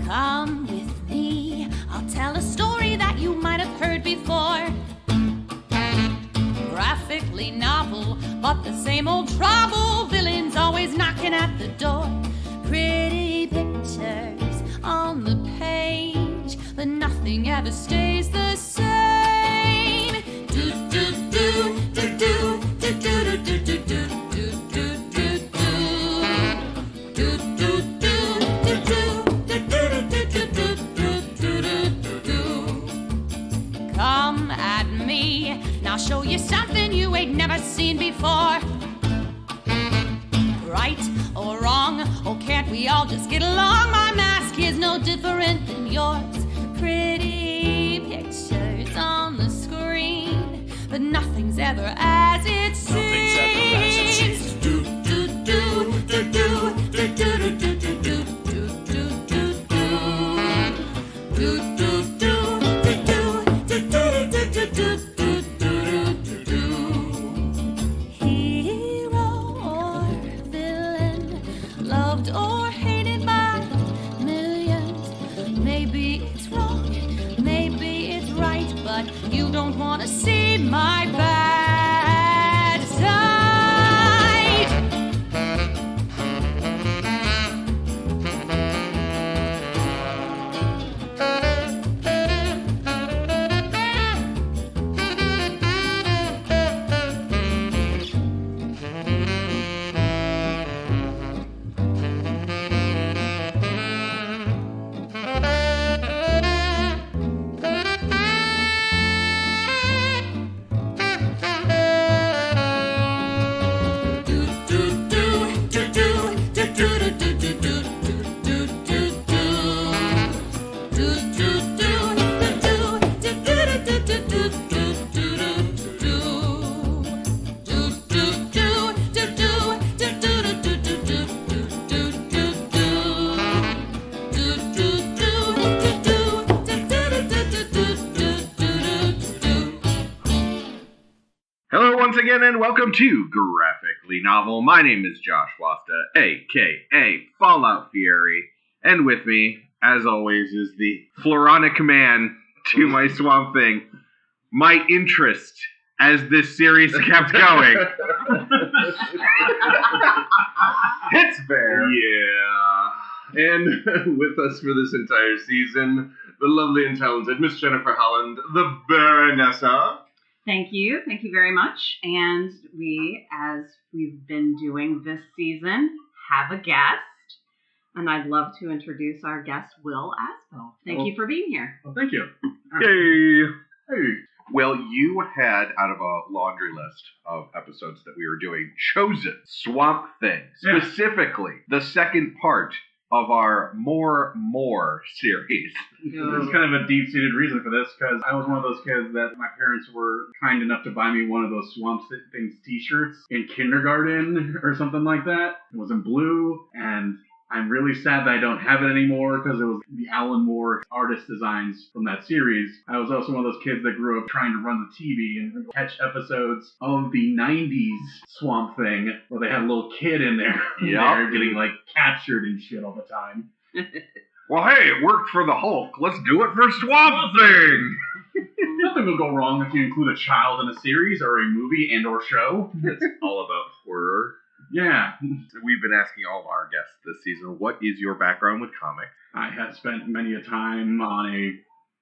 Come with me, I'll tell a story that you might have heard before. Graphically novel, but the same old trouble. Villains always knocking at the door. Pretty pictures on the page, but nothing ever stays the same. Do do do do do do do do do do. Come at me, and I'll show you something you ain't never seen before. Right or wrong, or can't we all just get along? My mask is no different than yours. Pretty pictures on the screen, but nothing's ever as it seems. Do do do do do do do do do do do do do do do do. Hero or villain, loved or hated by millions. Maybe it's wrong, maybe it's right, but you don't want to see my bad side. Again, and welcome to Graphically Novel. My name is Josh Wasta, a.k.a. Fallout Fury, and with me, as always, is the Floronic man to my Swamp Thing. My interest as this series kept going. It's fair. Yeah. And with us for this entire season, the lovely and talented Miss Jennifer Holland, the Baronessa. Thank you very much. And we, as we've been doing this season, have a guest. And I'd love to introduce our guest, Will Azbill. Thank you for being here. Well, thank you. Yay. Hey. Well, you had, out of a laundry list of episodes that we were doing, chosen Swamp Thing. Specifically, the second part of our More series. There's kind of a deep-seated reason for this, because I was one of those kids that my parents were kind enough to buy me one of those Swamp Things t-shirts in kindergarten or something like that. It was in blue, and I'm really sad that I don't have it anymore because it was the Alan Moore artist designs from that series. I was also one of those kids that grew up trying to run the TV and catch episodes of the 90s Swamp Thing where they had a little kid in there, there getting like captured and shit all the time. Well, hey, it worked for the Hulk. Let's do it for Swamp Thing! Nothing will go wrong if you include a child in a series or a movie and or show. It's all about horror. Yeah. We've been asking all of our guests this season, what is your background with comics? I have spent many a time on a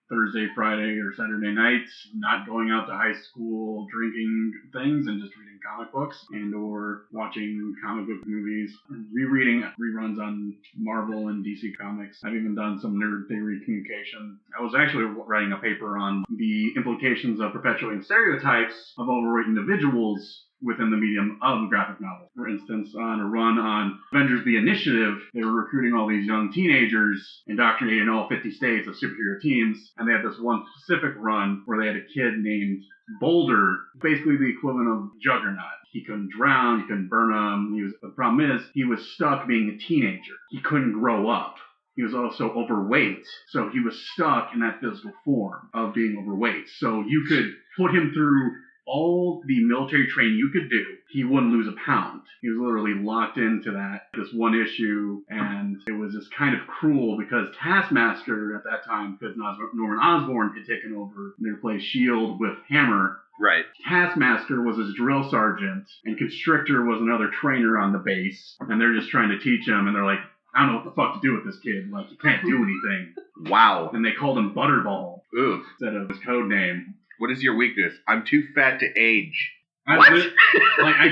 Thursday, Friday, or Saturday nights not going out to high school drinking things and just reading comic books and or watching comic book movies, rereading reruns on Marvel and DC Comics. I've even done some nerd theory communication. I was actually writing a paper on the implications of perpetuating stereotypes of overweight individuals within the medium of graphic novels. For instance, on a run on Avengers The Initiative, they were recruiting all these young teenagers, indoctrinated in all 50 states of superhero teams, and they had this one specific run where they had a kid named Boulder, basically the equivalent of Juggernaut. He couldn't drown, he couldn't burn him. The problem is, he was stuck being a teenager. He couldn't grow up. he was also overweight. So he was stuck in that physical form of being overweight. So you could put him through all the military training you could do, he wouldn't lose a pound. He was literally locked into this one issue, and it was just kind of cruel because Taskmaster at that time, because Norman Osborn had taken over and they replaced S.H.I.E.L.D. with Hammer. Right. Taskmaster was his drill sergeant, and Constrictor was another trainer on the base, and they're just trying to teach him, and they're like, I don't know what the fuck to do with this kid. Like, he can't do anything. Wow. And they called him Butterball Oof. instead of his code name. What is your weakness? I'm too fat to age. I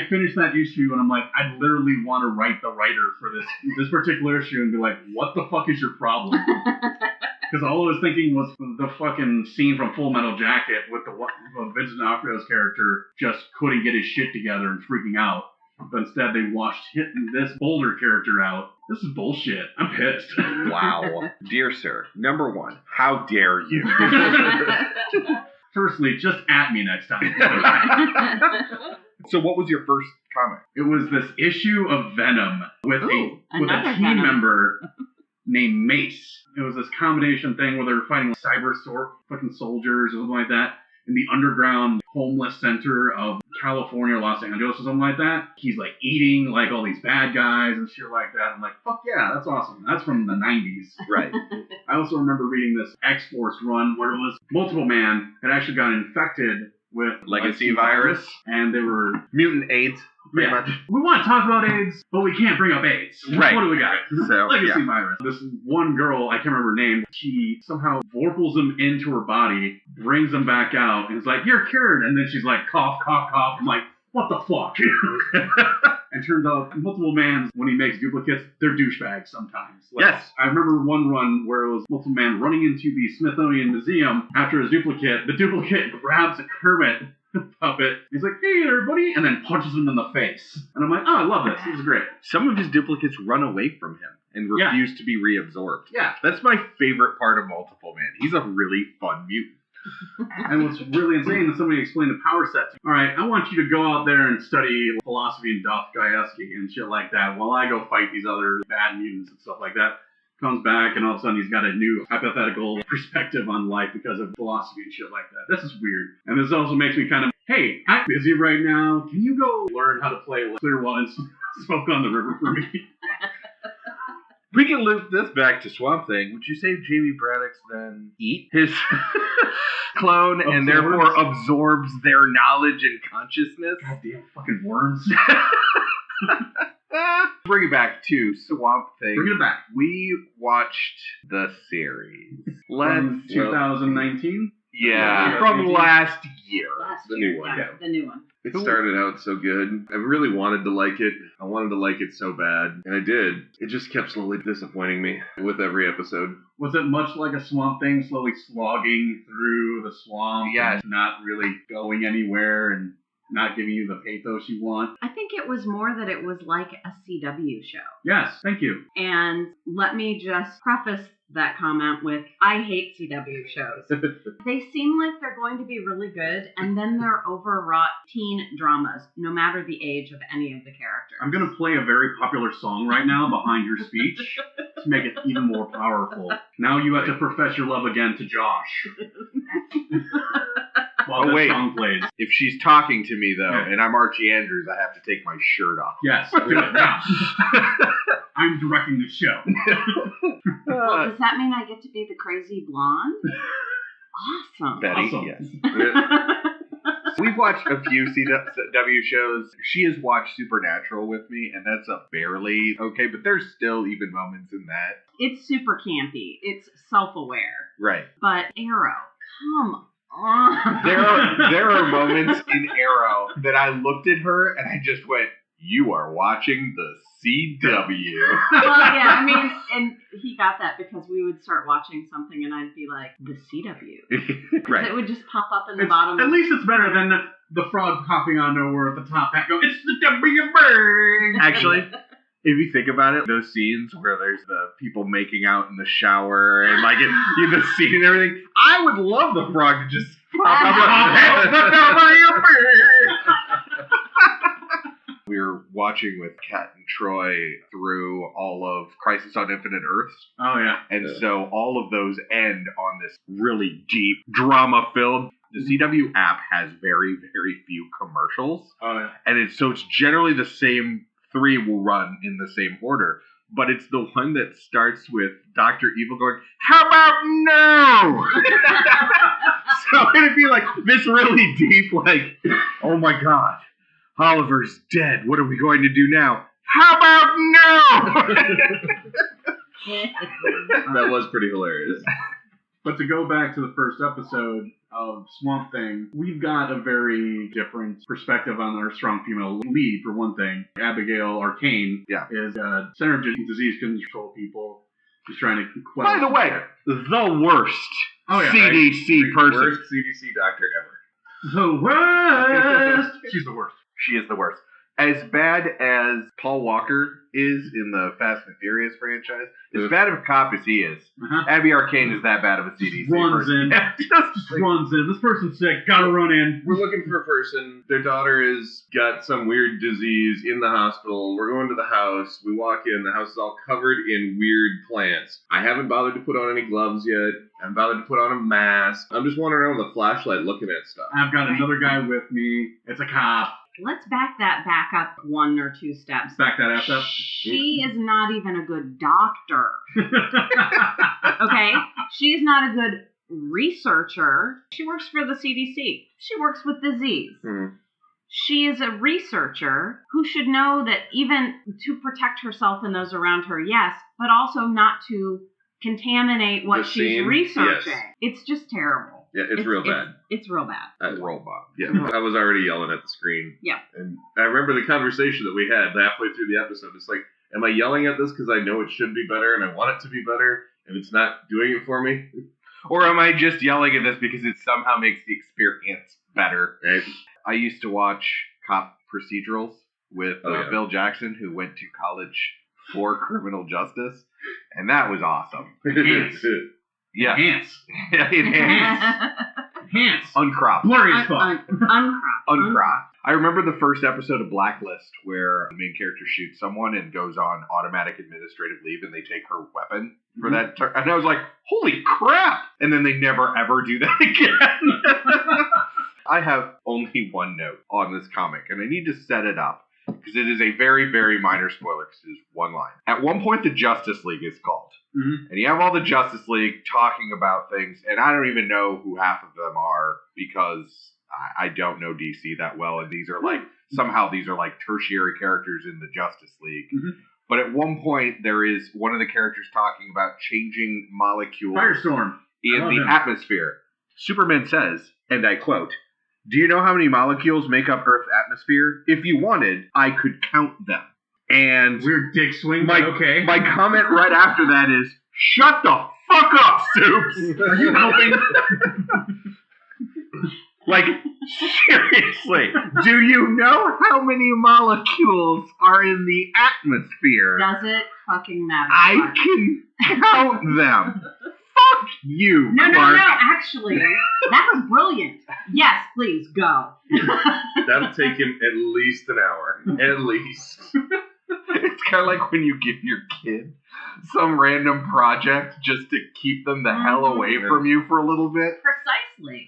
finished that issue and I'm like, I literally want to write the writer for this particular issue and be like, what the fuck is your problem? Because all I was thinking was the fucking scene from Full Metal Jacket with Vincent D'Onofrio's character just couldn't get his shit together and freaking out. But instead they washed this Boulder character out. This is bullshit. I'm pissed. Wow. Dear sir, number one, how dare you? Firstly, just at me next time. So what was your first comic? It was this issue of Venom with a team Venom. member named Mace. It was this combination thing where they were fighting fucking soldiers or something like that in the underground homeless center of California, Los Angeles or something like that. He's like eating like all these bad guys and shit like that. I'm like, fuck yeah, that's awesome. That's from the 90s. Right. I also remember reading this X-Force run where it was Multiple Man had actually got infected with Legacy virus. And they were Mutant AIDS, pretty much. We want to talk about AIDS, but we can't bring up AIDS. Right. What do we got? So, Legacy virus. This one girl, I can't remember her name, she somehow vorpals them into her body, brings them back out, and is like, you're cured. And then she's like, cough, cough, cough. I'm like, what the fuck? And turns out, Multiple Man, when he makes duplicates, they're douchebags sometimes. Like, yes. I remember one run where it was Multiple Man running into the Smithsonian Museum after his duplicate. The duplicate grabs a Kermit puppet. He's like, hey there, buddy, and then punches him in the face. And I'm like, oh, I love this. This is great. Some of his duplicates run away from him and refuse to be reabsorbed. Yeah. That's my favorite part of Multiple Man. He's a really fun mutant. And what's really insane is somebody explained the power set to me. All right, I want you to go out there and study philosophy and Dostoevsky and shit like that while I go fight these other bad mutants and stuff like that. Comes back and all of a sudden he's got a new hypothetical perspective on life because of philosophy and shit like that. This is weird. And this also makes me kind of, hey, I'm busy right now. Can you go learn how to play Clearwater and Smoke on the River for me? We can loop this back to Swamp Thing. Would you say J.B. Braddock's then eat his clone and therefore absorbs their knowledge and consciousness? Goddamn fucking worms. Bring it back to Swamp Thing. Bring it back. We watched the series. From 2019? Yeah, from last year. The new one. Yeah, the new one. It started out so good. I really wanted to like it. I wanted to like it so bad. And I did. It just kept slowly disappointing me with every episode. Was it much like a Swamp Thing, slowly slogging through the swamp? Yes. And not really going anywhere and not giving you the pathos you want? I think it was more that it was like a CW show. Yes, thank you. And let me just preface that comment with, I hate CW shows. They seem like they're going to be really good, and then they're overwrought teen dramas, no matter the age of any of the characters. I'm going to play a very popular song right now behind your speech to make it even more powerful. Now you have to profess your love again to Josh. While that song plays. If she's talking to me, though, and I'm Archie Andrews, I have to take my shirt off. Yes, do it now. I'm directing the show. Well, does that mean I get to be the crazy blonde? Awesome. Betty, Awesome. yes. We've watched a few CW shows. She has watched Supernatural with me, and that's a barely okay, but there's still even moments in that. It's super campy. It's self-aware. Right. But Arrow, come on. There are moments in Arrow that I looked at her and I just went, you are watching the CW. Well, yeah, I mean, and he got that because we would start watching something and I'd be like, the CW. Right. It would just pop up in the bottom. At least it's better than the frog popping on nowhere at the top hat go, it's the W bird. Actually, if you think about it, those scenes where there's the people making out in the shower and like the scene and everything, I would love the frog to just pop up. It's the W bird. We were watching with Kat and Troy through all of Crisis on Infinite Earths. Oh, yeah. And so all of those end on this really deep drama film. The CW app has very, very few commercials. Oh, yeah. And it's generally the same 3 will run in the same order. But it's the one that starts with Dr. Evil going, "How about no?" So it'd be like this really deep, like, "Oh my God, Oliver's dead. What are we going to do now? How about no?" That was pretty hilarious. But to go back to the first episode of Swamp Thing, we've got a very different perspective on our strong female lead, for one thing. Abigail Arcane is a Center of Disease Control people. She's trying to quell. By the way, the worst CDC The person. worst CDC doctor ever. The worst! She's the worst. She is the worst. As bad as Paul Walker is in the Fast and Furious franchise, as bad of a cop as he is, Abby Arcane is that bad of a CDC runs person. in. Yeah, Just runs in. This person's sick. Gotta run in. We're looking for a person. Their daughter has got some weird disease in the hospital. We're going to the house. We walk in. The house is all covered in weird plants. I haven't bothered to put on any gloves yet. I haven't bothered to put on a mask. I'm just wandering around with a flashlight looking at stuff. I've got another guy with me. It's a cop. Let's back up 1 or 2 steps. Back that ass up. She is not even a good doctor. Okay? She's not a good researcher. She works for the CDC. She works with disease. She is a researcher who should know that even to protect herself and those around her, yes, but also not to contaminate what The she's scene, researching. yes. It's just terrible. Yeah, it's real bad. It's real bad. Robot. Yeah, I was already yelling at the screen. Yeah. And I remember the conversation that we had halfway through the episode. It's like, am I yelling at this because I know it should be better and I want it to be better and it's not doing it for me? Or am I just yelling at this because it somehow makes the experience better? Right? I used to watch cop procedurals with yeah. Bill Jackson, who went to college for criminal justice, and that was awesome. Enhance. Yeah. Enhance. Enhance. Uncropped. Blurry as fuck. Uncropped. I remember the first episode of Blacklist where the main character shoots someone and goes on automatic administrative leave and they take her weapon for that turn. And I was like, holy crap! And then they never ever do that again. I have only one note on this comic and I need to set it up because it is a very, very minor spoiler because it is one line. At one point, the Justice League is called. And you have all the Justice League talking about things, and I don't even know who half of them are because I don't know DC that well, and these are like tertiary characters in the Justice League. But at one point, there is one of the characters talking about changing molecules Firestorm. in the atmosphere. Superman says, and I quote, "Do you know how many molecules make up Earth's atmosphere? If you wanted, I could count them." And weird dick swing, my comment right after that is, shut the fuck up, Soups! Are you helping? Like, seriously, do you know how many molecules are in the atmosphere? Does it fucking matter? I can count them. Fuck you, No, Clark. no, actually, that was brilliant. Yes, please, go. That'll take him at least an hour. At least. It's kind of like when you give your kid some random project just to keep them the hell away from you for a little bit. Precisely.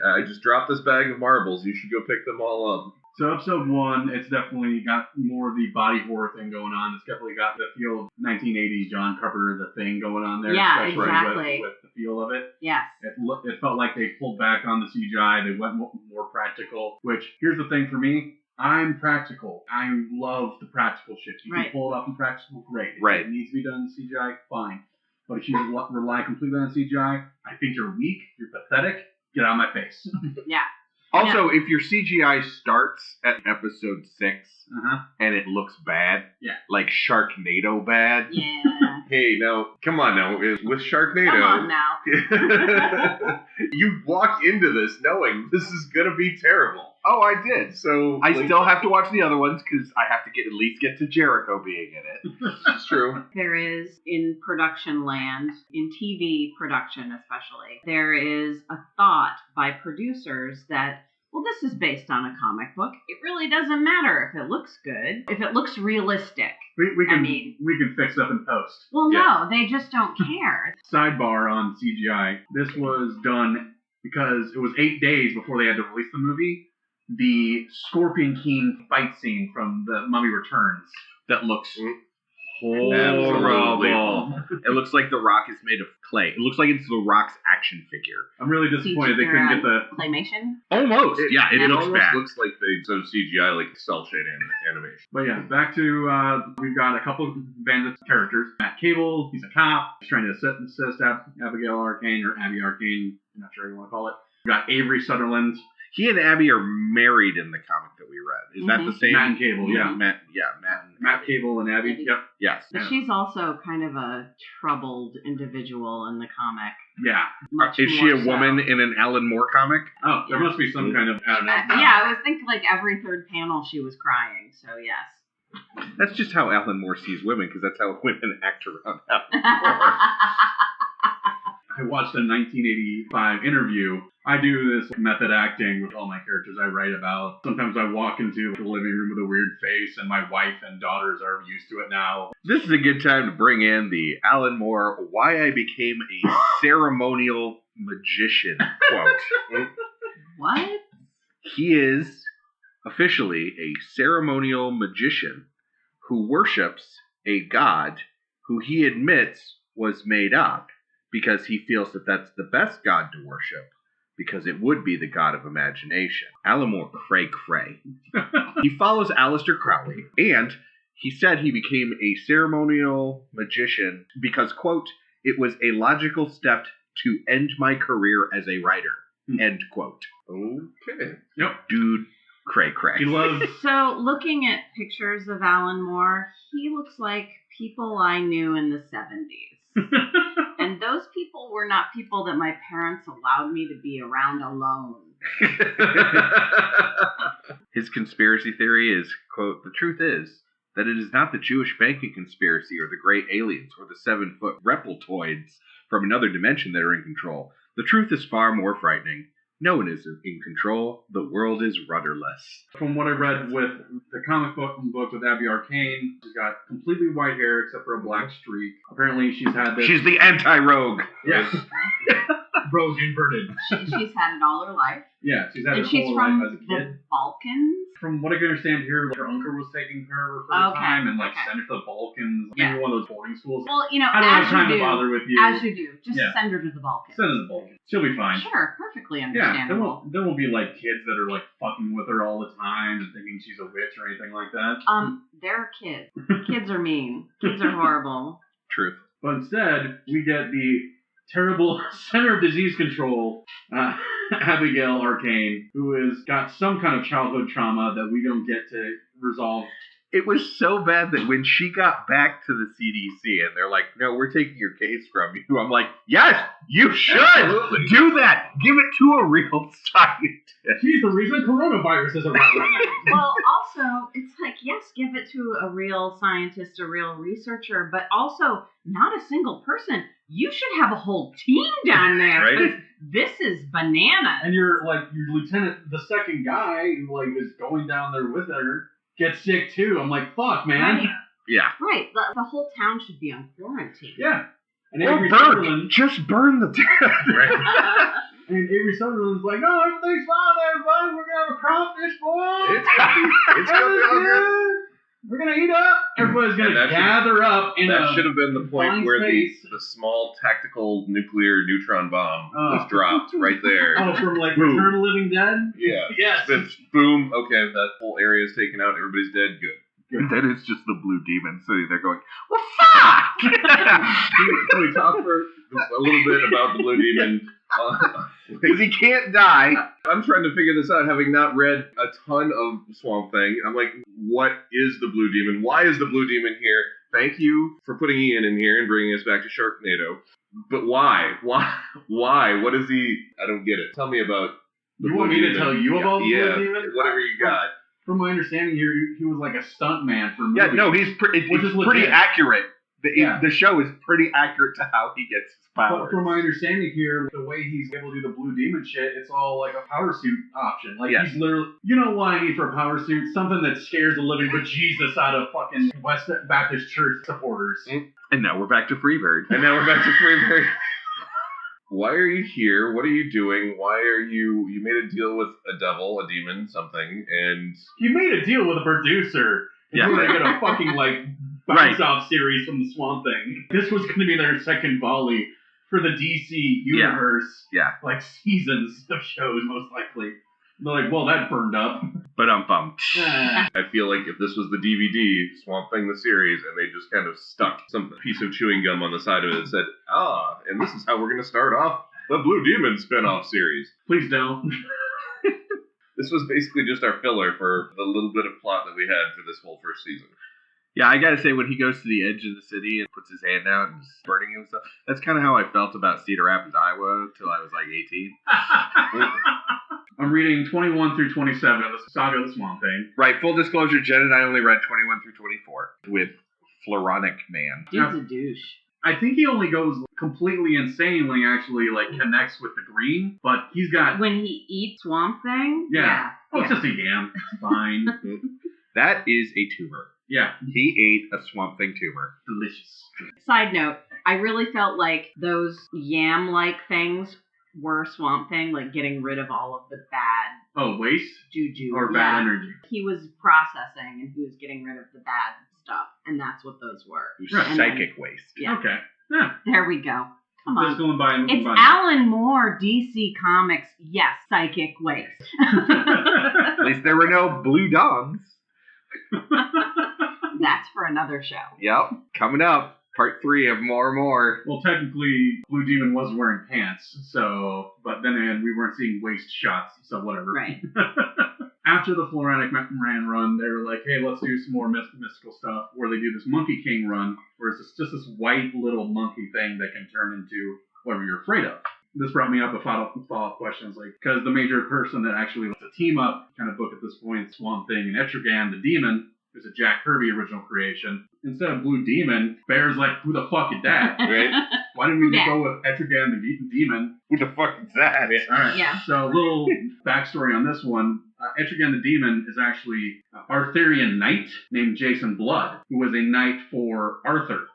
I just dropped this bag of marbles. You should go pick them all up. So episode 1, it's definitely got more of the body horror thing going on. It's definitely got the feel of 1980s John Carpenter, the Thing going on there. Yeah, especially exactly. With the feel of it. Yes. It felt like they pulled back on the CGI. They went more practical, which, here's the thing for me. I'm practical. I love the practical shit. You can pull it off in practical, great. If it needs to be done in CGI, fine. But if you rely completely on CGI, I think you're weak, you're pathetic, get out of my face. Yeah. Also, if your CGI starts at episode 6 and it looks bad, like Sharknado bad. Yeah. Hey, now, come on now. With Sharknado. Come on now. You walk into this knowing this is going to be terrible. Oh, I did. So I still have to watch the other ones because I have to at least get to Jericho being in it. It's true. There is, in production land, in TV production especially, there is a thought by producers that well, this is based on a comic book. It really doesn't matter if it looks good, if it looks realistic. We can fix up in post. Well, no, they just don't care. Sidebar on CGI. This was done because it was 8 days before they had to release the movie. The Scorpion King fight scene from The Mummy Returns that looks horrible. It looks like The Rock is made of clay. It looks like it's The Rock's action figure. I'm really disappointed they couldn't get the claymation. Almost, it looks almost bad. Looks like they did CGI, like cell shade animation. But yeah, back to we've got a couple of Bandit characters. Matt Cable, he's a cop. He's trying to assist Abigail Arcane or Abby Arcane. I'm not sure how you want to call it. We got Avery Sutherland. He and Abby are married in the comic that we read. Is that the same? Matt and Cable, yeah. Matt Cable and Abby. Abby. Yep. Yes. But she's also kind of a troubled individual in the comic. Yeah. Is she a woman in an Alan Moore comic? Oh, there must be some kind of, I don't know. Yeah, I was thinking like every third panel she was crying, so yes. That's just how Alan Moore sees women, because that's how women act around Alan Moore. I watched a 1985 interview. I do this method acting with all my characters I write about. Sometimes I walk into the living room with a weird face, and my wife and daughters are used to it now. This is a good time to bring in the Alan Moore "Why I Became a Ceremonial Magician" quote. What? He is officially a ceremonial magician who worships a god who he admits was made up because he feels that that's the best god to worship, because it would be the god of imagination. Alan Moore, cray. He follows Aleister Crowley, and he said he became a ceremonial magician because, quote, "it was a logical step to end my career as a writer," end quote. Okay. Yep. Dude, cray. He loves... So, looking at pictures of Alan Moore, he looks like people I knew in the 70s. And those people were not people that my parents allowed me to be around alone. His conspiracy theory is, quote, "the truth is that it is not the Jewish banking conspiracy or the gray aliens or the 7-foot reptiltoids from another dimension that are in control. The truth is far more frightening. No one is in control. The world is rudderless." From what I read with the comic book with Abby Arcane, she's got completely white hair except for a black streak. Apparently she's had this... She's the anti-rogue. Yeah. Rogue inverted. She's had it all her life. Yeah, she's had And it she's all from life as a kid. the Balkans? From what I can understand here, like, her uncle was taking her for the time and sent her to the Balkans. Yeah. Maybe one of those boarding schools. Well, you know, I don't have as time you to do. bother with you. As you do. Just send her to the Balkans. Send her to the Balkans. She'll be fine. Sure, perfectly Yeah, understandable. there won't be like kids that are like fucking with her all the time and thinking she's a witch or anything like that. They're kids. Kids are mean. Kids are horrible. Truth. But instead, we get the terrible Center of Disease Control, Abigail Arcane, who has got some kind of childhood trauma that we don't get to resolve. It was so bad that when she got back to the CDC and they're like, "No, we're taking your case from you," I'm like, yes, you should Absolutely. do that. Give it to a real scientist. She's the reason coronavirus is around right now. Well, also, it's like, yes, give it to a real scientist, a real researcher, but also not a single person. You should have a whole team down there. Right. 'Cause this is bananas. And your lieutenant, the second guy who is going down there with her, gets sick too. I'm like, fuck, man. Right. Yeah. Right. The whole town should be on quarantine. Yeah. And Or Avery burn. Sutherland, Just burn the town. and Avery Sutherland's like, "No, everything's fine, everybody. We're gonna have a crawfish boil. It's gonna be all good. We're gonna eat up. Everybody's And gonna that gather up in That a should have been the point confined where space. the small tactical nuclear neutron bomb Oh. was dropped right there. Oh, from like Boom. Return of the Living Dead. Yeah. Yes. Then boom. Okay, that whole area is taken out. Everybody's dead. Good. And then it's just the blue demon sitting there going, "Well, fuck!" Can we talk for a little bit about the blue demon? Because he can't die. I'm trying to figure this out, having not read a ton of Swamp Thing. I'm like, what is the blue demon? Why is the blue demon here? Thank you for putting Ian in here and bringing us back to Sharknado. But why? Why? What is he? I don't get it. Tell me about the You blue want me to demon. tell you about the Yeah, blue demon? whatever you got. From my understanding, he was like a stunt man for movies. Yeah, no, he's Which is pretty legit. accurate. The show is pretty accurate to how he gets his powers. But from my understanding here, the way he's able to do the blue demon shit, it's all like a power suit option. Like he's literally, you know what I need for a power suit? Something that scares the living bejesus out of fucking West Baptist Church supporters. And now we're back to Freebird. Why are you here? What are you doing? Why are you made a deal with a devil, a demon, something, and... You made a deal with a producer. Yeah. We're going to get a fucking, bounce-off series from the Swamp Thing. This was going to be their second volley for the DC universe. Yeah. Seasons of shows, most likely. They're like, well, that burned up. But I'm bummed. I feel like if this was the DVD, Swamp Thing the series, and they just kind of stuck some piece of chewing gum on the side of it and said, and this is how we're going to start off the Blue Demon spin-off series. Please don't. This was basically just our filler for the little bit of plot that we had for this whole first season. Yeah, I gotta say, when he goes to the edge of the city and puts his hand out and is burning himself, that's kind of how I felt about Cedar Rapids, Iowa, till I was like 18. I'm reading 21 through 27 of the Saga of the Swamp Thing. Right, full disclosure, Jen and I only read 21 through 24 with Floronic Man. Dude's a douche. I think he only goes completely insane when he actually connects with the green, but he's got... When he eats Swamp Thing? Yeah. Oh, it's just a yam. It's fine. That is a tumor. Yeah. He ate a Swamp Thing tumor. Delicious. Side note, I really felt like those yam-like things were Swamp Thing, getting rid of all of the bad waste? juju. Or bad energy. He was processing and he was getting rid of the bad stuff, and that's what those were. Right. Psychic waste. Yeah. Okay. Yeah. There we go. Come on. Just going by and It's by. Alan Moore, DC Comics. Yes, psychic waste. At least there were no blue dongs. That's for another show. Yep. Coming up. Part 3 of More. Well, technically, Blue Demon was wearing pants, but then again, we weren't seeing waist shots, so whatever. Right. After the Floronic Man run, they were like, hey, let's do some more mystical stuff, where they do this Monkey King run, where it's just this white little monkey thing that can turn into whatever you're afraid of. This brought me up a follow-up questions, because the major person that actually was a team-up kind of book at this point, Swamp Thing and Etrigan, the demon, who's a Jack Kirby original creation. Instead of Blue Demon, Bear's like, who the fuck is that? Right? Why didn't we just go with Etrigan the demon? Who the fuck is that? Alright, Yeah. so a little backstory on this one. Etrigan the demon is actually an Arthurian knight named Jason Blood, who was a knight for Arthur.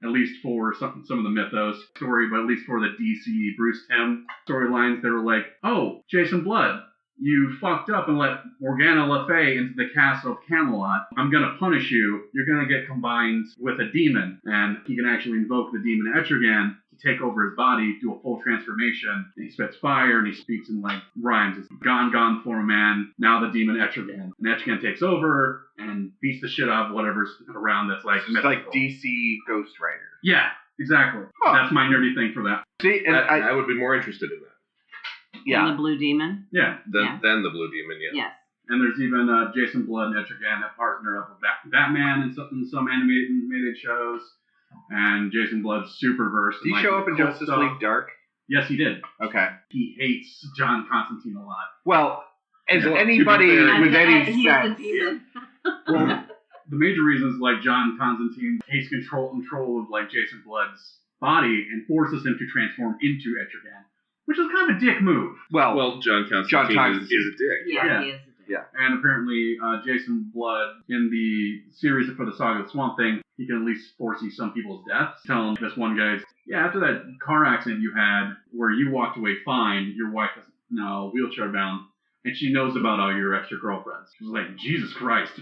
At least for some of the mythos story, but at least for the DC Bruce Timm storylines, they were like, oh, Jason Blood, you fucked up and let Morgana Le Fay into the castle of Camelot. I'm going to punish you. You're going to get combined with a demon. And he can actually invoke the demon Etrigan to take over his body, do a full transformation. And he spits fire and he speaks in rhymes. It's gone for a man. Now the demon Etrigan. And Etrigan takes over and beats the shit out of whatever's around that's It's mythical. like DC Ghost Rider. Yeah, exactly. Huh. That's my nerdy thing for that. See, and I would be more interested in that And the Blue Demon. Yeah. than the Blue Demon, yeah. Yes. And there's even Jason Blood and Etrigan, a partner of Batman in some animated shows. And Jason Blood's super versed. Did he show up in cult Justice stuff. League Dark? Yes, he did. Okay. He hates John Constantine a lot. Well, as Well, anybody to be fair- with any He's a sense. demon. Well, the major reason is John Constantine takes control of Jason Blood's body and forces him to transform into Etrigan, which is kind of a dick move. Well, John Constantine is a dick. Yeah, Yeah. he is. And apparently, Jason Blood, in the series for the Saga of the Swamp Thing, he can at least foresee some people's deaths. Telling this one guy, yeah, after that car accident you had where you walked away fine, your wife is now wheelchair bound, and she knows about all your extra girlfriends. She's like, Jesus Christ.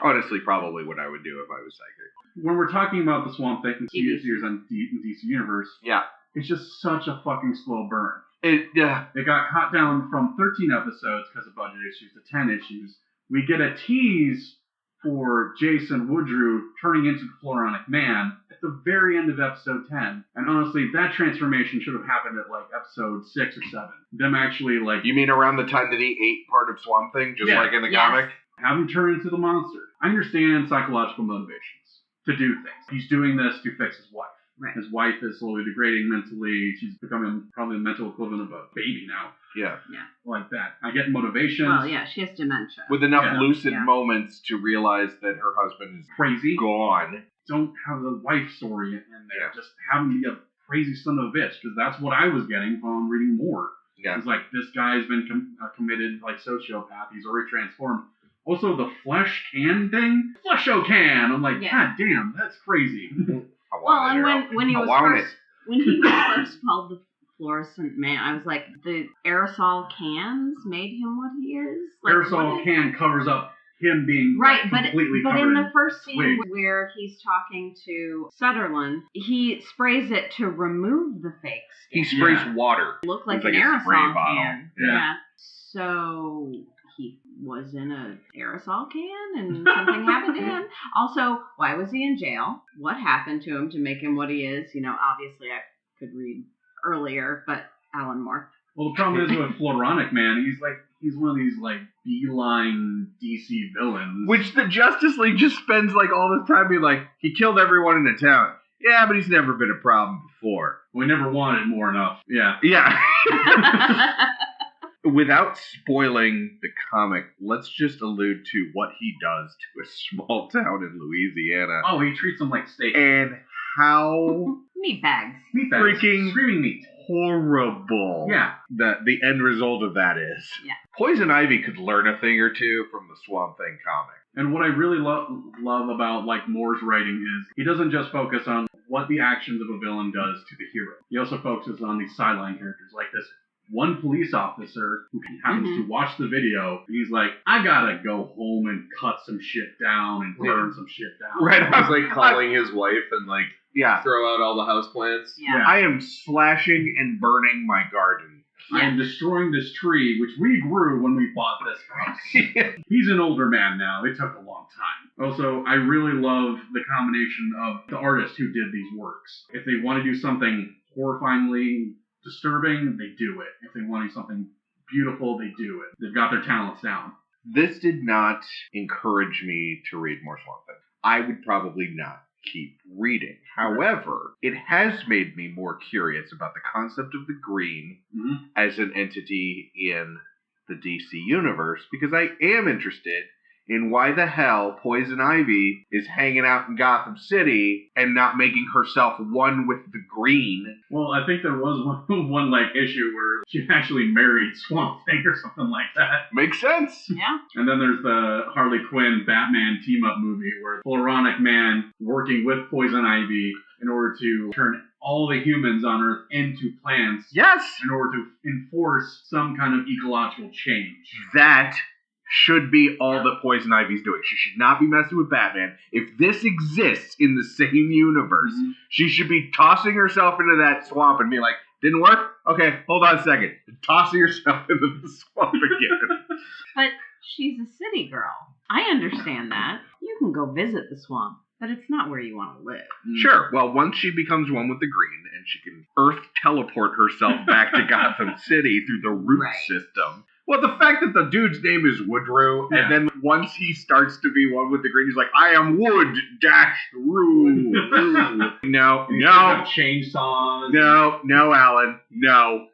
honestly, probably what I would do if I was psychic. When we're talking about the Swamp Thing TV. series on DC Universe, Yeah. it's just such a fucking slow burn. It got cut down from 13 episodes because of budget issues to 10 issues. We get a tease for Jason Woodrue turning into the Floronic Man at the very end of episode 10. And honestly, that transformation should have happened at episode 6 or 7. Them actually You mean around the time that he ate part of Swamp Thing, just Yeah. like in the Yes. comic? have him turn into the monster. I understand psychological motivations to do things. He's doing this to fix his wife. Right. His wife is slowly degrading mentally. She's becoming probably the mental equivalent of a baby now. Yeah. Like that. I get motivations. Well, yeah, she has dementia. With enough Yeah. lucid Yeah. moments to realize that her husband is Crazy. gone. don't have the wife story in there. Yeah. Just have him be a crazy son of a bitch, because that's what I was getting from reading more. Yeah. It's like, this guy's been committed, like, sociopath. He's already transformed. Also, the flesh can thing? Flesho can! I'm like, God damn, that's crazy. Well, and when he was first called the fluorescent man, I was like, the aerosol cans made him what he is? Like, Aerosol can covers up him being completely but covered in the first scene twigs. where he's talking to Sutherland, he sprays it to remove the fake skin. He sprays water. It looked like It's an like a spray aerosol bottle. can. Yeah. So he was in an aerosol can and something happened to him. Also, why was he in jail? What happened to him to make him what he is? You know, obviously I could read earlier, but Alan Moore. Well, the problem is with Floronic Man, he's one of these, like, beeline DC villains. Which the Justice League just spends, like, all this time being like, he killed everyone in the town. Yeah, but he's never been a problem before. We never wanted more enough. Yeah. Yeah. Without spoiling the comic, let's just allude to what he does to a small town in Louisiana. Oh, he treats them like steak. And how Meat bags. Meat bags. freaking Screaming meat. horrible Yeah. the end result of that is. Yeah. Poison Ivy could learn a thing or two from the Swamp Thing comic. And what I really love about, like, Moore's writing is he doesn't just focus on what the actions of a villain does to the hero. He also focuses on these sideline characters, like this one police officer who happens to watch the video, and he's like, I gotta go home and cut some shit down and burn some shit down. Right. I was like calling his wife and like Yeah. throw out all the houseplants. Yeah. I am slashing and burning my garden. I am destroying this tree, which we grew when we bought this house. He's an older man now. It took a long time. Also, I really love the combination of the artist who did these works. If they want to do something horrifyingly disturbing, they do it. If they want to do something beautiful, they do it. They've got their talents down. This did not encourage me to read more Swamp Thing. I would probably not keep reading. However, it has made me more curious about the concept of the Green as an entity in the DC universe, because I am interested in why the hell Poison Ivy is hanging out in Gotham City and not making herself one with the Green. Well, I think there was one like issue where she actually married Swamp Thing or something like that. Makes sense. Yeah. And then there's the Harley Quinn Batman team-up movie where Floronic Man working with Poison Ivy in order to turn all the humans on Earth into plants Yes! in order to enforce some kind of ecological change. That should be all that Poison Ivy's doing. She should not be messing with Batman. If this exists in the same universe, she should be tossing herself into that swamp and being like, didn't work? Okay, hold on a second. Tossing herself into the swamp again. But she's a city girl. I understand that. You can go visit the swamp, but it's not where you want to live. Sure. Well, once she becomes one with the Green and she can Earth teleport herself back to Gotham City through the root system. Well, the fact that the dude's name is Woodrow, and then once he starts to be one with the Green, he's like, I am Wood dash Roo. No, chainsaws. No, Alan, no.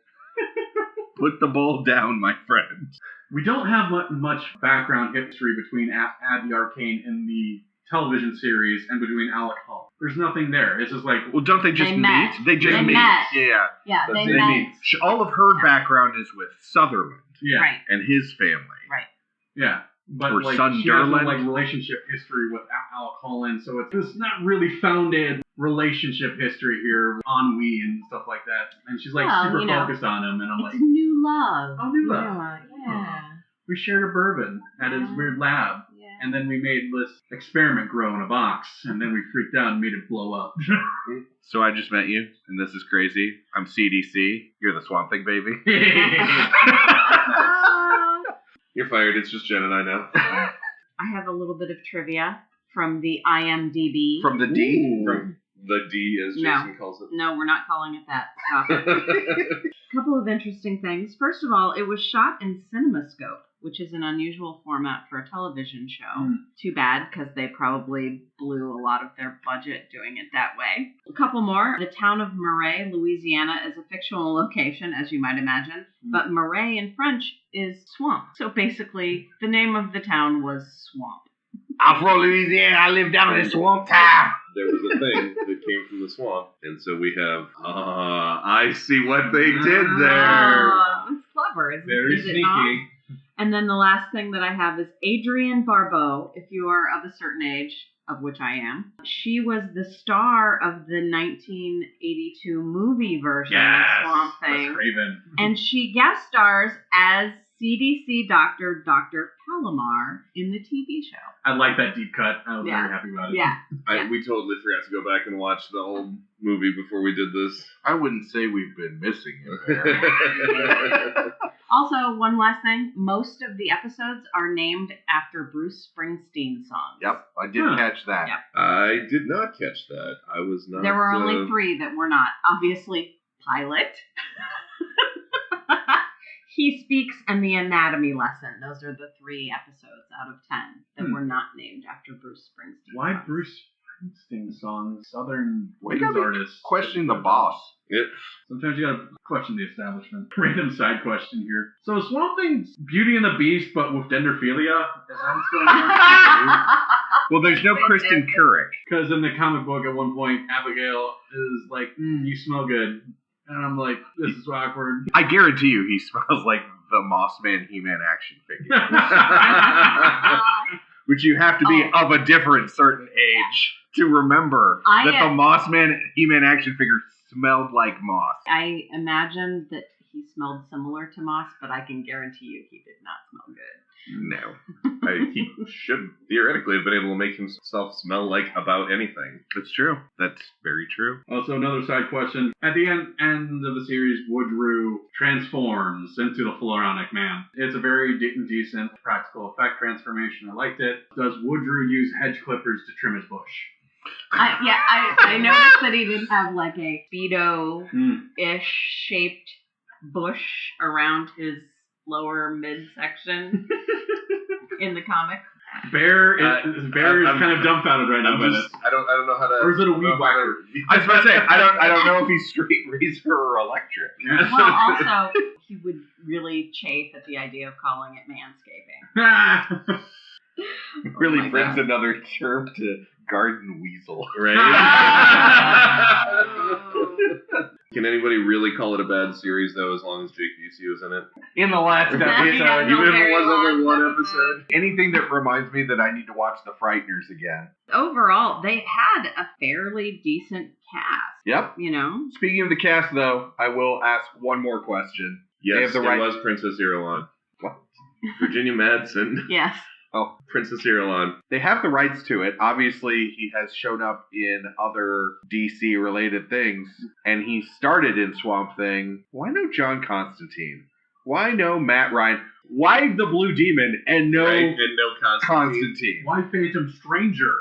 Put the bowl down, my friend. We don't have much background history between Abby Arcane and the television series and between Alec Hull. There's nothing there. It's just like, well, don't they just meet? Met. They just meet. Met. Yeah. Yeah, they They met. meet. All of her background is with Sutherland Right. and his family. Right. yeah. But Or like, she has Sunderland. no like relationship history with Alec Holland, so it's not really founded relationship history here, ennui and stuff like that. And she's like super focused on him, and I'm It's like, new love. oh, new love. Yeah. We shared a bourbon at his weird lab, and then we made this experiment grow in a box, and then we freaked out and made it blow up. So I just met you, and this is crazy. I'm CDC. You're the Swamp Thing, baby. You're fired. It's just Jen and I now. I have a little bit of trivia from the IMDb. From the D? From the D, as Jason calls it. No, we're not calling it that. Stop it. Couple of interesting things. First of all, it was shot in CinemaScope, which is an unusual format for a television show. Too bad, because they probably blew a lot of their budget doing it that way. A couple more. The town of Marais, Louisiana, is a fictional location, as you might imagine, but Marais in French is swamp. So basically, the name of the town was Swamp. I'm from Louisiana. I live down in the swamp town. there was a thing that came from the swamp. And so we have, I see what they did there. It's clever. Very Is it sneaky. not? And then the last thing that I have is Adrienne Barbeau, if you are of a certain age, of which I am. She was the star of the 1982 movie version of Swamp Thing. Wes Craven. And she guest stars as CDC Doctor Dr. Palomar in the TV show. I like that deep cut. I was Yeah. very happy about it. Yeah. We totally forgot to go back and watch the old movie before we did this. I wouldn't say we've been missing it there. Also, one last thing. Most of the episodes are named after Bruce Springsteen songs. Yep, I did catch that. Yep. I did not catch that. I was not. There were only 3 that were not. Obviously, Pilot, He Speaks, and The Anatomy Lesson. Those are the 3 episodes out of 10 that were not named after Bruce Springsteen. Why songs. Bruce Springsteen songs? Southern We blues gotta artists. question the boss. Sometimes you gotta question the establishment. Random side question here. So Swamp Thing's Beauty and the Beast, but with dendrophilia? Is that what's going on? Well, there's no Kristen Couric. Because in the comic book at one point, Abigail is like, you smell good. And I'm like, this is awkward. I guarantee you he smells like the Mossman He-Man action figure. Which you have to be of a different certain age to remember that the Mossman He-Man action figure smelled like moss. I imagined that he smelled similar to moss, but I can guarantee you he did not smell good. No. He should theoretically have been able to make himself smell like about anything. That's true. That's very true. Also, another side question. At the end of the series, Woodrue transforms into the Floronic Man. It's a very decent practical effect transformation. I liked it. Does Woodrue use hedge clippers to trim his bush? I noticed that he did have like a Speedo-ish shaped bush around his lower midsection in the comic. Bear is kind of dumbfounded right now by this. I don't know how to. Or is it a weed whacker? I was about to say, I don't know if he's straight razor or electric. Well, also, he would really chafe at the idea of calling it manscaping. Really my brings God. another term to garden weasel. Can anybody really call it a bad series, though, as long as Jake Busey was in it? In the last episode, Yeah, even if it very was only long one episode. Anything that reminds me that I need to watch The Frighteners again. Overall, they had a fairly decent cast. Yep. You know? Speaking of the cast, though, I will ask one more question. They Yes, have the it right- was Princess Irulan. What? Virginia Madsen. Yes. Oh, Princess Irulan. they have the rights to it. Obviously, he has shown up in other DC-related things, and he started in Swamp Thing. Why no John Constantine? Why no Matt Ryan? Why the Blue Demon and no Right? And no Constantine? Why Phantom Stranger?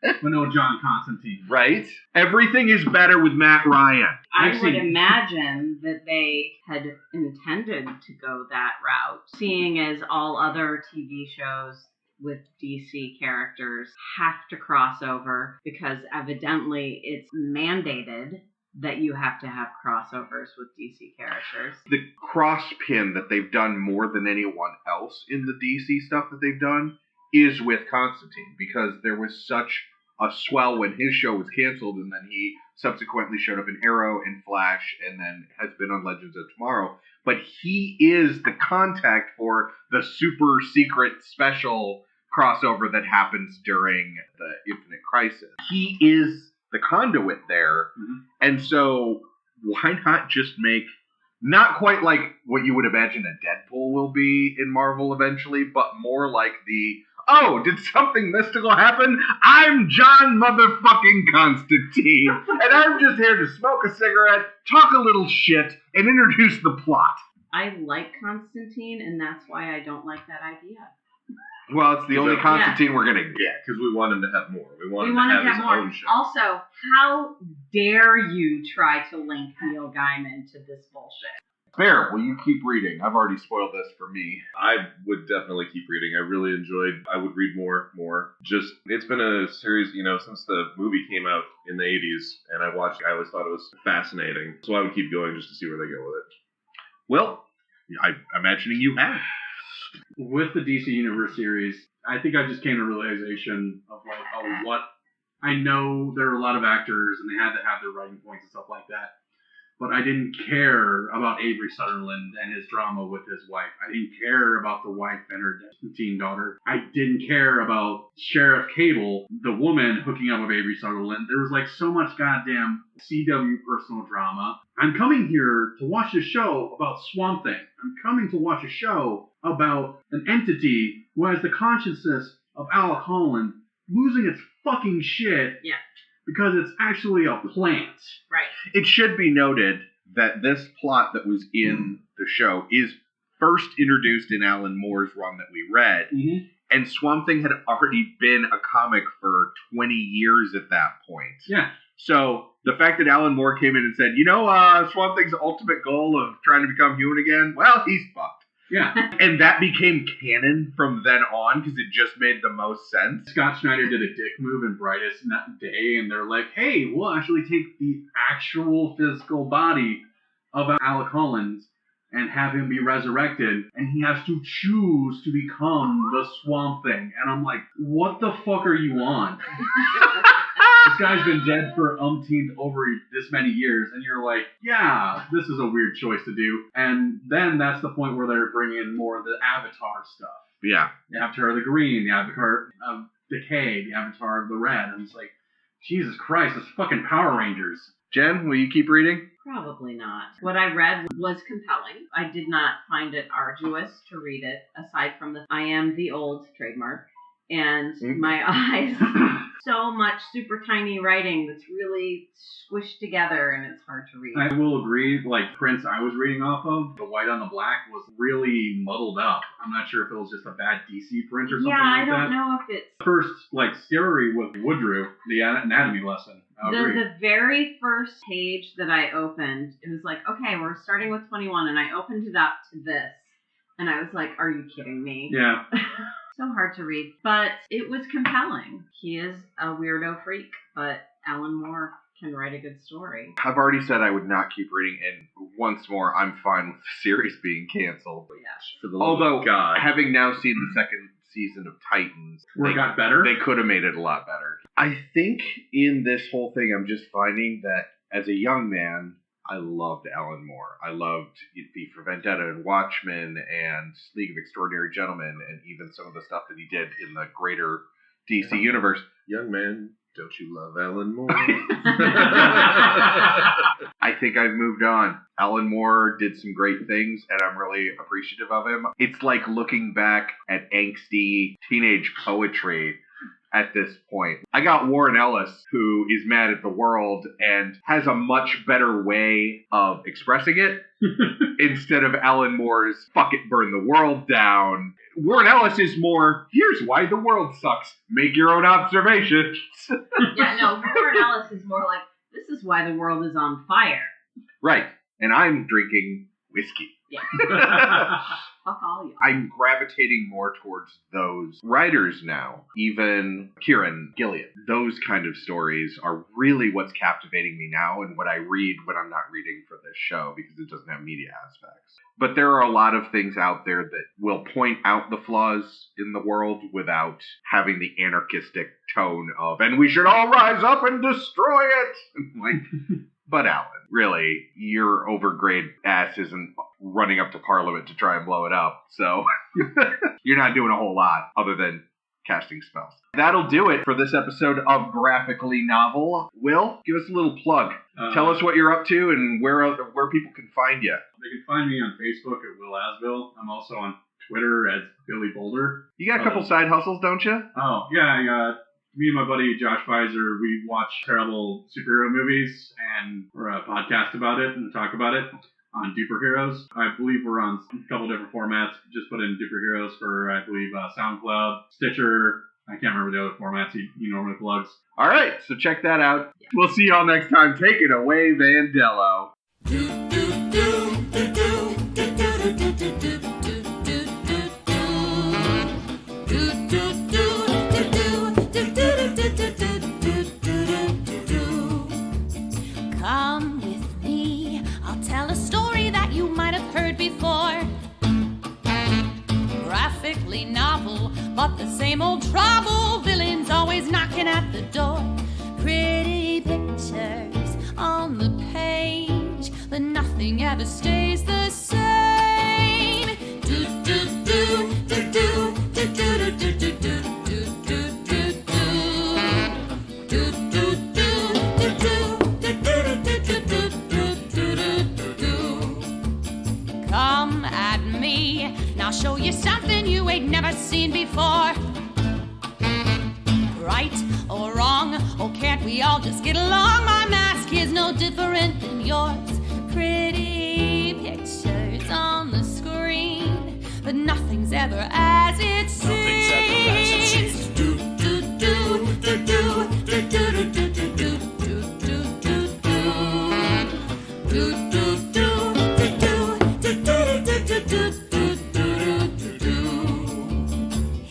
But no John Constantine. Right? Everything is better with Matt Ryan. I would imagine that they had intended to go that route, seeing as all other TV shows with DC characters have to cross over because evidently it's mandated that you have to have crossovers with DC characters. The cross pin that they've done more than anyone else in the DC stuff that they've done is with Constantine, because there was such a swell when his show was canceled, and then he subsequently showed up in Arrow and Flash, and then has been on Legends of Tomorrow. But he is the contact for the super secret special crossover that happens during the Infinite Crisis. He is the conduit there, and so why not just make, not quite like what you would imagine a Deadpool will be in Marvel eventually, but more like the, oh, did something mystical happen? I'm John motherfucking Constantine, and I'm just here to smoke a cigarette, talk a little shit, and introduce the plot. I like Constantine, and that's why I don't like that idea. Well, it's the only Constantine we're gonna get. Because we want him to have more. We want We him want to him have to his have own more. show. Also, how dare you try to link Neil Gaiman to this bullshit? Fair, will you keep reading? I've already spoiled this for me. I would definitely keep reading. I really enjoyed. I would read more. Just, it's been a series, since the movie came out in the 80s, and I always thought it was fascinating. So I would keep going just to see where they go with it. Well, I'm imagining you have. With the DC Universe series, I think I just came to a realization of what I know there are a lot of actors and they had to have their writing points and stuff like that. But I didn't care about Avery Sutherland and his drama with his wife. I didn't care about the wife and her teen daughter. I didn't care about Sheriff Cable, the woman hooking up with Avery Sutherland. There was like so much goddamn CW personal drama. I'm coming here to watch a show about Swamp Thing. I'm coming to watch a show about an entity who has the consciousness of Alec Holland losing its fucking shit. Yeah. Because it's actually a plant. Right. It should be noted that this plot that was in the show is first introduced in Alan Moore's run that we read, and Swamp Thing had already been a comic for 20 years at that point. Yeah. So the fact that Alan Moore came in and said, Swamp Thing's ultimate goal of trying to become human again, well, he's fucked. Yeah. And that became canon from then on because it just made the most sense. Scott Snyder did a dick move in Brightest in that day, and they're like, hey, we'll actually take the actual physical body of Alec Holland and have him be resurrected, and he has to choose to become the Swamp Thing. And I'm like, what the fuck are you on? This guy's been dead for umpteenth over this many years, and you're like, yeah, this is a weird choice to do. And then that's the point where they're bringing in more of the Avatar stuff. Yeah. The Avatar of the Green, the Avatar of Decay, the Avatar of the Red. And it's like, Jesus Christ, it's fucking Power Rangers. Jen, will you keep reading? Probably not. What I read was compelling. I did not find it arduous to read it, aside from the I am the old trademark. And my eyes, so much super tiny writing that's really squished together and it's hard to read. I will agree, like Prince I was reading off of, the white on the black was really muddled up. I'm not sure if it was just a bad DC print or something like that. Yeah, I don't know if it's... First, story with Woodrue, the anatomy lesson. The very first page that I opened, it was like, okay, we're starting with 21, and I opened it up to this. And I was like, are you kidding me? Yeah. So hard to read, but it was compelling. He is a weirdo freak, but Alan Moore can write a good story. I've already said I would not keep reading, and once more, I'm fine with the series being canceled. Yeah. Although, having now seen the second season of Titans, it got better. They could have made it a lot better. I think in this whole thing, I'm just finding that as a young man, I loved Alan Moore. I loved V for Vendetta and Watchmen and League of Extraordinary Gentlemen and even some of the stuff that he did in the greater DC universe. Young man, don't you love Alan Moore? I think I've moved on. Alan Moore did some great things, and I'm really appreciative of him. It's like looking back at angsty teenage poetry at this point. I got Warren Ellis, who is mad at the world and has a much better way of expressing it instead of Alan Moore's fuck it, burn the world down. Warren Ellis is more, here's why the world sucks. Make your own observations. Yeah, no, Warren Ellis is more like, this is why the world is on fire. Right. And I'm drinking whiskey. Yeah. Fuck all you. I'm gravitating more towards those writers now. Even Kieran Gillian. Those kind of stories are really what's captivating me now and what I read when I'm not reading for this show because it doesn't have media aspects. But there are a lot of things out there that will point out the flaws in the world without having the anarchistic tone of, and we should all rise up and destroy it. Like, but Alan, really, your overgrade ass isn't running up to Parliament to try and blow it up, so you're not doing a whole lot other than casting spells. That'll do it for this episode of Graphically Novel. Will, give us a little plug. Tell us what you're up to and where people can find you. They can find me on Facebook at Will Azbill. I'm also on Twitter as Billy Boulder. You got a couple side hustles, don't you? Oh, yeah, me and my buddy Josh Pfizer, we watch terrible superhero movies and we're a podcast about it and talk about it on Duper Heroes. I believe we're on a couple different formats. Just put in Duper Heroes for, I believe, SoundCloud, Stitcher. I can't remember the other formats he normally plugs. All right, so check that out. Yeah. We'll see y'all next time. Take it away, Vandello. Come with me, I'll tell a story that you might have heard before. Graphically novel, but the same old trouble. Villains always knocking at the door. never stays the same. Do do do do do do do do do do do do do do do do. Come at me, and I'll show you something you ain't never seen before. Right or wrong, oh can't we all just get along? My mask is no different than yours. Pretty pictures on the screen, but nothing's ever as it seems. Do do do do do do do do do do do do do do do do do.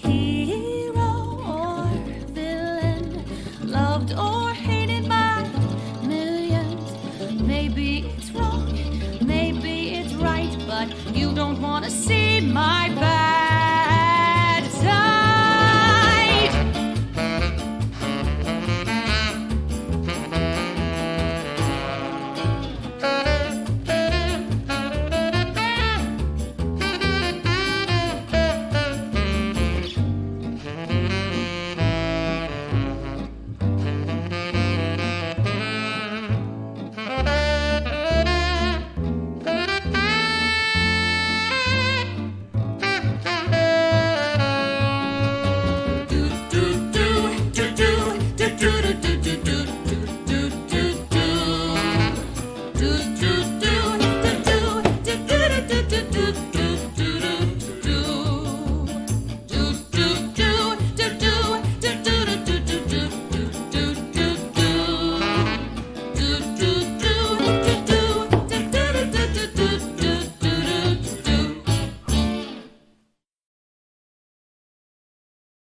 Hero or villain, loved or hated by millions. Maybe it's wrong, maybe it's right, but you don't want to see my back.